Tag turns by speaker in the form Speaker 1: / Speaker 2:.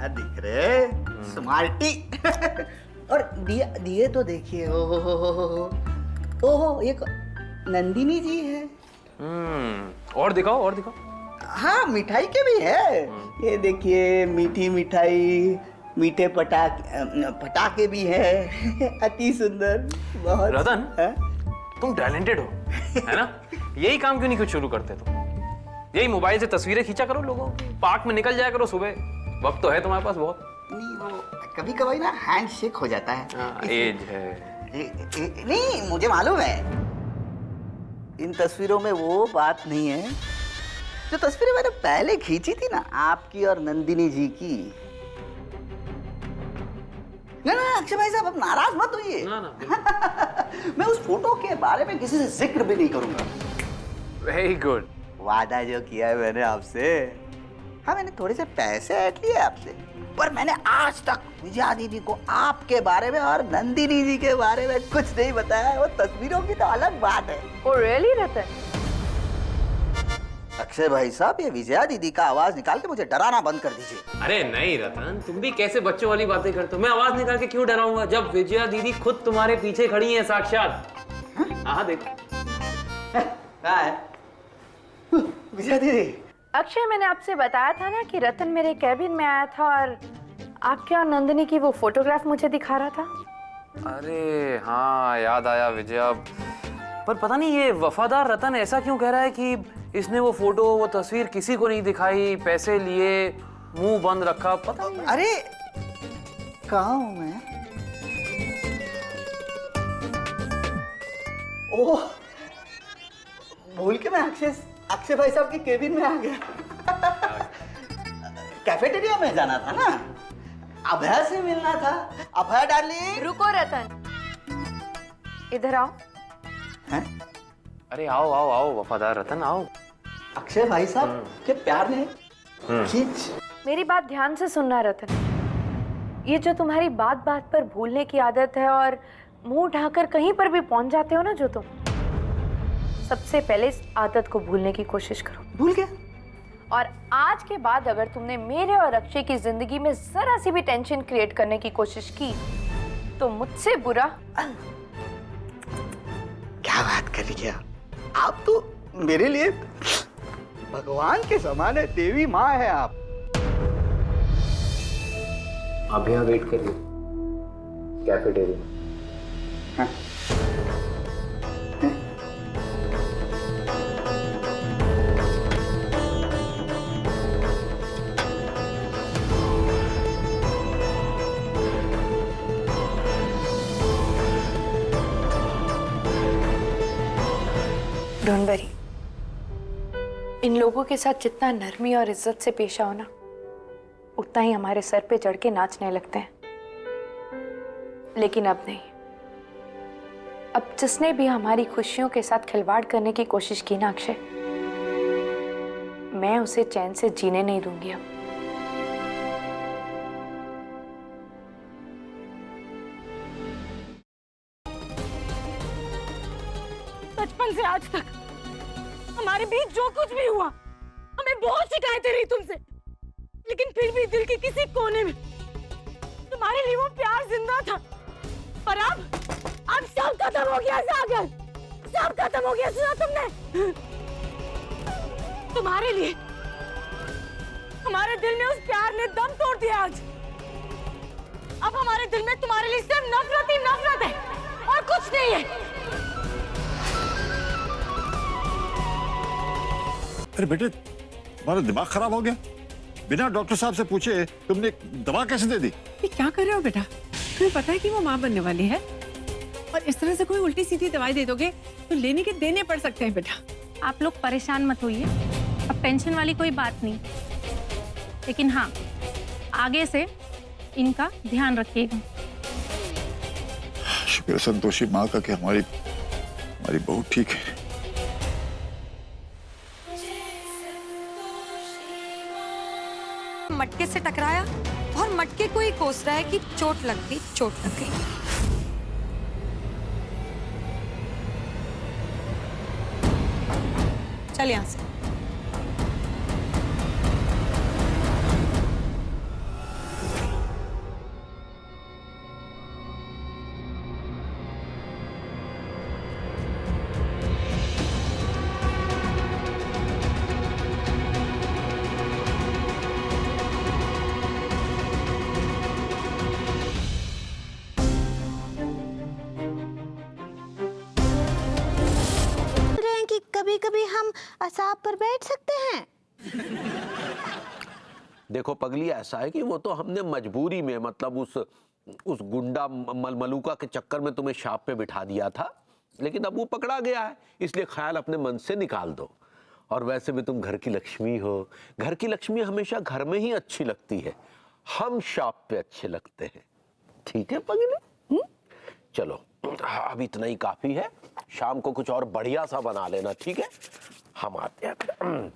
Speaker 1: क्या दिख रहे, स्मार्टी। और दिए दिए तो देखिए, ओहो, ये नंदिनी जी है।
Speaker 2: और दिखाओ और दिखाओ।
Speaker 1: हाँ, मिठाई के भी है। ये देखिए, मीठी मिठाई, मीठे पटाखे भी है। अति सुंदर, बहुत।
Speaker 2: रतन,
Speaker 1: है?
Speaker 2: तुम टैलेंटेड हो, है ना? यही काम क्यों नहीं कुछ शुरू करते तुम? यही मोबाइल से तस्वीरें खींचा करो लोगों की, पार्क में निकल जाया करो सुबह, वक्त तो है तुम्हारे पास बहुत।
Speaker 1: नहीं, वो कभी कभी ना हैंड शेक हो जाता है।
Speaker 2: एज है।
Speaker 1: नहीं, मुझे मालूम है। इन तस्वीरों में वो बात नहीं है जो तस्वीरें मैंने पहले खींची थी ना, आपकी और नंदिनी जी की। ना ना अक्षय भाई साहब, अब नाराज मत होइए। मैं उस फोटो के बारे में किसी से जिक्र भी नहीं करूंगा।
Speaker 2: Very good.
Speaker 1: वादा जो किया है मैंने आपसे। हाँ, मैंने थोड़े से पैसे ऐड लिए आपसे, पर मैंने आज तक विजया दीदी को आपके बारे में और नंदिनी जी के बारे में कुछ नहीं बताया। वो तस्वीरों की तो अलग बात है।
Speaker 3: Oh really, रतन?
Speaker 1: अक्षय भाई साहब, ये विजया दीदी का आवाज निकाल के मुझे डराना बंद कर दीजिए।
Speaker 2: अरे नहीं रतन, तुम भी कैसे बच्चों वाली बातें करते हो? मैं आवाज निकाल के क्यों डराऊंगा जब विजया दीदी खुद तुम्हारे पीछे खड़ी हैं साक्षात। हाँ देखो।
Speaker 1: कहाँ है विजया दीदी?
Speaker 3: अक्षय, मैंने आपसे बताया था ना कि रतन मेरे कैबिन में आया था और आपके और नंदिनी की वो फोटोग्राफ मुझे दिखा रहा था।
Speaker 2: अरे हाँ, याद आया विजया। पर पता नहीं ये वफादार रतन ऐसा क्यों कह रहा है कि इसने वो फोटो, वो तस्वीर किसी को नहीं दिखाई, पैसे लिए, मुंह बंद रखा, पता नहीं।
Speaker 1: अरे कहाँ हूँ मैं? ओह, भूल के मैं अक्षय भाई साहब के केबिन में आ गया। कैफेटेरिया में जाना था ना, अभय से मिलना था। अभय डार्लिंग।
Speaker 3: रुको रतन, इधर आओ।
Speaker 1: हैं?
Speaker 2: अरे आओ आओ आओ वफादार रतन, आओ।
Speaker 1: अक्षय भाई साहब के प्यार ने खींच।
Speaker 3: मेरी बात ध्यान से सुनना रतन। ये जो तुम्हारी बात बात पर भूलने की आदत है और मुंह उठाकर कहीं पर भी पहुंच जाते हो ना जो तुम, सबसे पहले इस आदत को भूलने की कोशिश करो।
Speaker 1: भूल गया?
Speaker 3: और आज के बाद अगर तुमने मेरे और अक्षय की जिंदगी में जरा सी भी टेंशन क्रिएट करने की कोशिश की तो मुझसे बुरा।
Speaker 1: क्या बात कर रही है आप? तो मेरे लिए भगवान के समान है, देवी माँ है आप।
Speaker 2: आप यहाँ वेट करिए कैफेटेरिया।
Speaker 1: हाँ।
Speaker 3: डोंट वरी, इन लोगों के साथ जितना नरमी और इज्जत से पेश आओ ना, उतना ही हमारे सर पे चढ़ के नाचने लगते हैं। लेकिन अब नहीं। अब जिसने भी हमारी खुशियों के साथ खिलवाड़ करने की कोशिश की ना अक्षय, मैं उसे चैन से जीने नहीं दूंगी अब।
Speaker 4: बचपन से आज तक हमारे बीच जो कुछ भी हुआ, हमें बहुत शिकायतें रही तुमसे, लेकिन फिर भी दिल के किसी कोने में तुम्हारे लिए वो प्यार जिंदा था। पर अब सब खत्म हो गया सागर, सब खत्म हो गया। सुना तुमने? तुम्हारे लिए हमारे दिल में उस प्यार ने दम तोड़ दिया आज। अब हमारे दिल में तुम्हारे लिए सिर्फ नफरत ही नफरत है और कुछ नहीं है।
Speaker 5: अरे बेटे, तुम्हारा दिमाग खराब हो गया? बिना डॉक्टर साहब से पूछे तुमने दवा कैसे दे दी?
Speaker 4: ये क्या कर रहे हो बेटा? तुम्हें पता है कि वो माँ बनने वाली है और इस तरह से कोई उल्टी सीधी दवाई दे दोगे तो लेने के देने पड़ सकते हैं बेटा।
Speaker 6: आप लोग परेशान मत होइए, अब टेंशन वाली कोई बात नहीं। लेकिन हाँ, आगे से इनका ध्यान रखिएगा।
Speaker 5: शुक्र है संतोषी माँ का कि हमारी बहू ठीक है।
Speaker 7: मटके से टकराया और मटके को ही कोस रहा है कि चोट लग गई, चोट लग गई। चल यहां से।
Speaker 8: कभी कभी हम असाब पर बैठ सकते हैं?
Speaker 9: देखो पगली, ऐसा है कि वो तो हमने मजबूरी में, मतलब उस गुंडा मलमलूका के चक्कर में तुम्हें शाप पे बिठा दिया था, लेकिन अब वो पकड़ा गया है, इसलिए ख्याल अपने मन से निकाल दो। और वैसे भी तुम घर की लक्ष्मी हो, घर की लक्ष्मी हमेशा घर में ही अच्छी लगती है, हम शाप पे अच्छे लगते हैं। ठीक है पगली? चलो अब इतना ही काफी है, शाम को कुछ और बढ़िया सा बना लेना, ठीक है? हम आते हैं।